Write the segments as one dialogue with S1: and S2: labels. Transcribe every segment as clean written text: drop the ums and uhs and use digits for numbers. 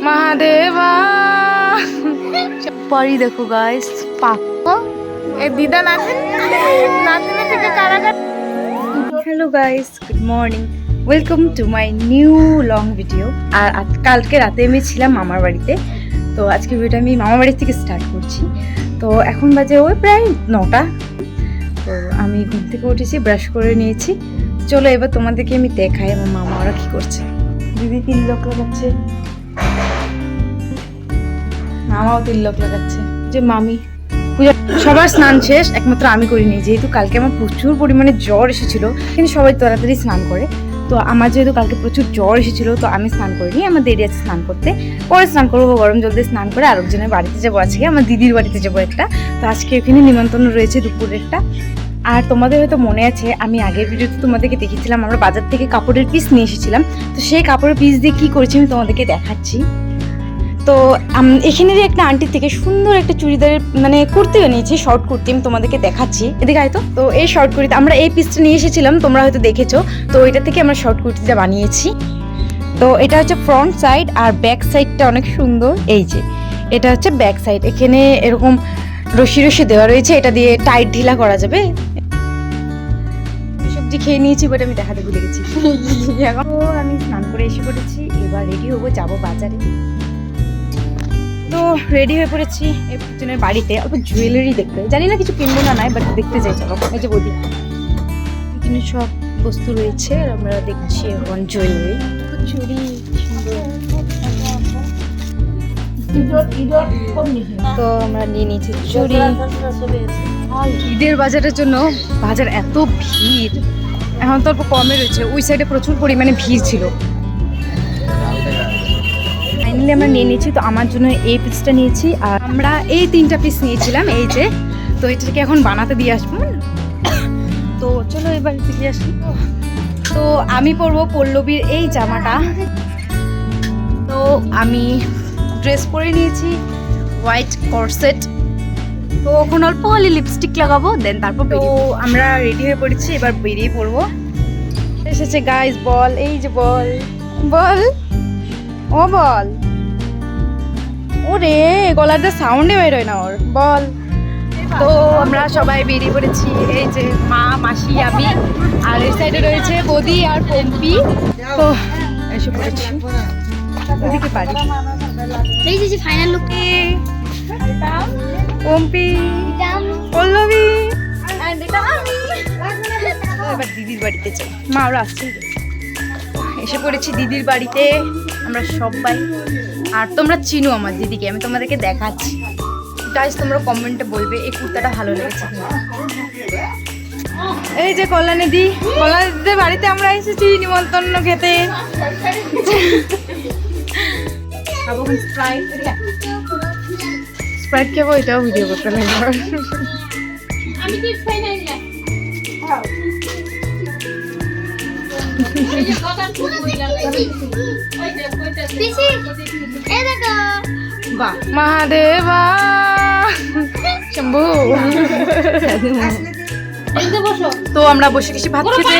S1: महादेवा परी देखो गाइस पापा ए दीदा नाचने থেকে কারাগার। Hello guys, good morning, welcome to my new long video. আর কালকে রাতে আমি ছিলাম মামার বাড়িতে, তো আজকে ভিডিওটা আমি মামার বাড়ি থেকে স্টার্ট করছি। তো এখন বাজে ওই প্রায় 9টা। তো আমি ঘুম থেকে উঠেছি, ব্রাশ করে নিয়েছি। চলো এবার তোমাদেরকে আমি দেখাই আমার মামা ওরা কি করছে। দিদি তিলক লাগাচ্ছে, মামাও তিলক লাগাচ্ছে। যে মামি পূজা, সবার স্নান শেষ, একমাত্র আমি করিনি, যেহেতু কালকে আমার প্রচুর পরিমাণে জ্বর এসেছিল। কিন্তু সবাই তাড়াতাড়ি স্নান করে, তো আমার যেহেতু কালকে প্রচুর জ্বর এসেছিল তো আমি স্নান করিনি। আমার দেরি আছে স্নান করতে, পরে স্নান করবো গরম জল দিয়ে স্নান করে। আরেকজনের বাড়িতে যাবো আজকে, আমার দিদির বাড়িতে যাবো একটা। তো আজকে ওখানে নিমন্ত্রণ রয়েছে দুপুরেরটা। আর তোমাদের হয়তো মনে আছে আমি আগের ভিডিওতে তোমাদেরকে দেখেছিলাম আমরা বাজার থেকে কাপড়ের পিস নিয়ে এসেছিলাম। তো সেই কাপড়ের পিস দিয়ে কী করেছি আমি তোমাদেরকে দেখাচ্ছি। তো এখানেরই একটা আন্টির থেকে সুন্দর একটা চুড়িদারের মানে কুর্তি বানিয়েছি, শর্ট কুর্তি, আমি তোমাদেরকে দেখাচ্ছি। এদিকে হয়তো তো এই শর্ট কুর্তি আমরা এই পিসটা নিয়ে এসেছিলাম, তোমরা হয়তো দেখেছো। তো এটা থেকে আমরা শর্ট কুর্তিটা বানিয়েছি। তো এটা হচ্ছে ফ্রন্ট সাইড, আর ব্যাক সাইডটা অনেক সুন্দর। এই যে এটা হচ্ছে ব্যাক সাইড, এখানে এরকম রশি রশি দেওয়া রয়েছে, এটা দিয়ে টাইট ঢিলা করা যাবে। সবজি খেয়ে নিয়েছি, বাট আমি দেখাতে ভুলে গেছি। এখন আমি স্নান করে এসে পড়েছি, এবার রেডি হবো, যাবো বাজারে। তো রেডি হয়ে পড়েছি একজনের বাড়িতে। অল্প জুয়েলারি দেখতে, জানি না কিছু কিনবো না নাই, বাট দেখতে চাই। চলো, এই যে বৌদি এখানে সব বস্তু রয়েছে, আর আমরা দেখছি এখন জুয়েলারি, চুড়ি তো আমরা নিয়ে নিয়েছি চুড়ি। ঈদের বাজারের জন্য বাজার এত ভিড়, এখন তো অল্প কমে রয়েছে, ওই সাইডে প্রচুর পরিমাণে ভিড় ছিল। ফাইনালি আমরা নিয়ে নিয়েছি। তো আমার জন্য এই পিসটা নিয়েছি, আর আমরা এই 3টা পিস নিয়েছিলাম। এই যে, তো এটাকে এখন বানাতে দিয়ে আসবো। তো চলো এবার দিয়ে আসি। তো আমি পরবো পল্লবীর এই জামাটা। তো আমি ড্রেস পরে নিয়েছি, হোয়াইট করসেট। তো এখন অল্প হলে লিপস্টিক লাগাবো, দেন তারপর তো আমরা রেডি হয়ে পড়েছি, এবার বেরিয়ে পড়বো। এসেছে গাইস, বল, এই যে বল, বল ও বল। ওরে গলাটা সাউন্ডে বের হয় না ওর, বল। তো আমরা সবাই বেরিয়ে পড়েছি, এই যে মা, মাসি, আমি, আর এই সাইডে রয়েছে বৌদি আর পম্পি। তো এসে পড়েছি, ওদিকে পারি।
S2: এই যে ফাইনাল লুকে
S1: পম্পি, পল্লবী, এবার দিদির বাড়িতে যাই। মা ওরা আসছে, এসে পড়েছি দিদির বাড়িতে আমরা সবাই। আর তোমরা চিনো আমার দিদিকে, আমি তোমাদেরকে দেখাচ্ছি। গাইস তোমরা কমেন্টে বলবে এই কুর্তাটা ভালো লেগেছে কিনা। এই যে কল্যাণীদি, কল্যাণীদের বাড়িতে আমরা এসেছি নিমন্ত্রণ খেতে। স্প্রাইট খাবো, এটাও ভিডিও করতে লাগবে। महादेवा शंभू। তো আমরা বসে গেছি ভাত খেতে।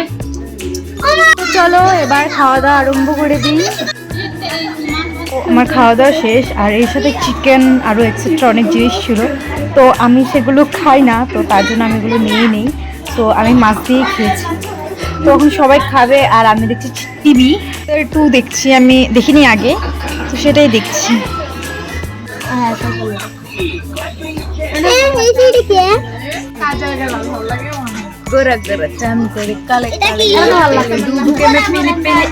S1: চলো এবার খাওয়া দাওয়া আরম্ভ করে দিই। আমার খাওয়া দাওয়া শেষ, আর এর সাথে চিকেন আরও এক্সেট্রা অনেক জিনিস ছিল। তো আমি সেগুলো খাই না, তো তার জন্য আমি এগুলো নিয়ে নিই। তো আমি মাছ দিয়ে খেয়েছি। তো এখন সবাই খাবে, আর আমি দেখছি টিভি একটু দেখছি, আমি দেখিনি আগে, তো সেটাই দেখছি। গোরা গোরা চান করে কালে কালে ডুবুকে মে পিলি পিলি।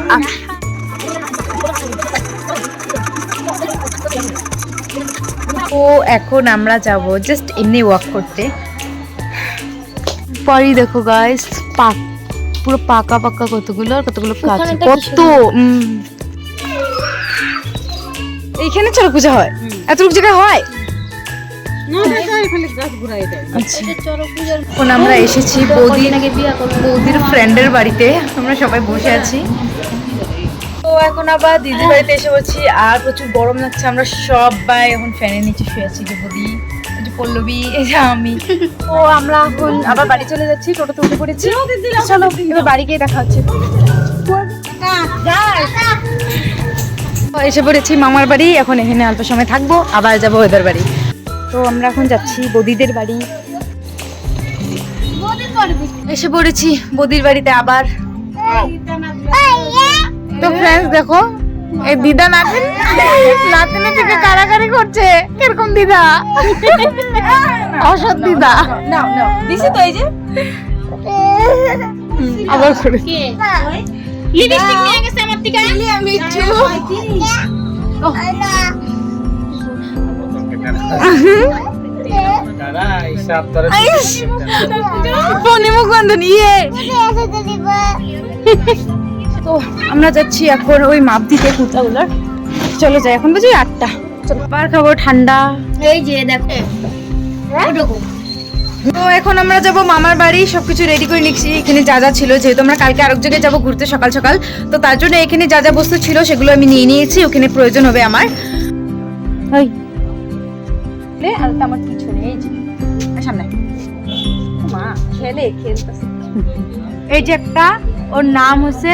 S1: তো এখন আমরা যাব জাস্ট এমনি ওয়াক করতে। পরই দেখো গাইস, পুরো পাকা পাকা কতগুলো, আর কতগুলো কাঁচা। কত এইখানে চলো পূজা হয়, এতটুকু জায়গায় হয়। এখন আমরা এসেছি বৌদির ফ্রেন্ডের বাড়িতে, আমরা সবাই বসে আছি। তো এখন আবার দিদির বাড়িতে এসে বলছি, আর প্রচুর গরম লাগছে। আমরা সবাই এখন ফ্যানের নিচে শুয়ে আছি, যে বৌদি, পল্লবী, এই যে আমি। তো আমরা এখন আবার বাড়ি চলে যাচ্ছি, টোটোতে উঠে পড়েছি। চলো এবার বাড়ি গিয়ে দেখা হচ্ছে। তো এসে পড়েছি মামার বাড়ি, এখন এখানে অল্প সময় থাকবো, আবার যাবো ওদের বাড়ি। তো আমরা এখন যাচ্ছি বদিদের বাড়ি। এসে পড়েছি বদির বাড়িতে আবার। তো ফ্রেন্ডস দেখো, এই দিদা নাতিনি থেকে কারাকারি করছে। কিরকম দিদা? অসৎ দিদা। দিছি তো এই যে আবার করে
S2: লিপস্টিক নিয়ে গেছে আমার থেকে। তো আমরা যাচ্ছি এখন ওই মাপ দিতে কুর্তাগুলোর। চলো যাই, এখন বুঝি 8টা। চলো বার খাবো ঠান্ডা। এই যে দেখো তো এখন আমরা যাব মামার বাড়ি। সবকিছু রেডি করে নিচ্ছি। এখানে যা যা ছিল, যেহেতু আমরা কালকে আরেক জায়গায় যাবো ঘুরতে সকাল সকাল, তো তার জন্য এখানে যা যা বস্তু ছিল সেগুলো আমি নিয়ে নিয়েছি। ওখানে প্রয়োজন হবে আমার। আর আমার পিছনে এই যে সামনে মা খেলতেছে। এই যে একটা, ওর নাম হচ্ছে,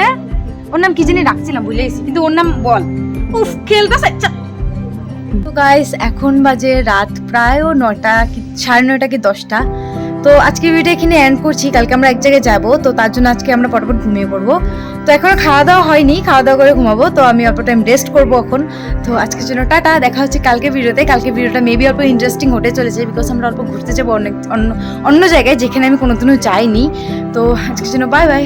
S2: ওর নাম কি জানি রাখছিলাম ভুলে গেছি, কিন্তু ওর নাম বল। উফ খেলতেছে। তো গাইস এখন বাজে রাত প্রায় 9টা কি 9:30 কি 10টা। তো আজকে ভিডিও এখানে এন্ড করছি। কালকে আমরা এক জায়গায় যাবো, তো তার জন্য আজকে আমরা পটাপট ঘুমিয়ে পড়বো। তো এখন খাওয়া দাওয়া হয়নি, খাওয়া দাওয়া করে ঘুমাবো। তো আমি অল্প টাইম রেস্ট করবো এখন। তো আজকের জন্য টাটা, দেখা হচ্ছে কালকে ভিডিওতে। কালকে ভিডিওটা মেবি অল্প ইন্টারেস্টিং হতে চলেছে, বিকজ আমরা অল্প ঘুরতে যাবো অন্য জায়গায় যেখানে আমি কোনোদিনও যাইনি। তো আজকের জন্য বাই বাই।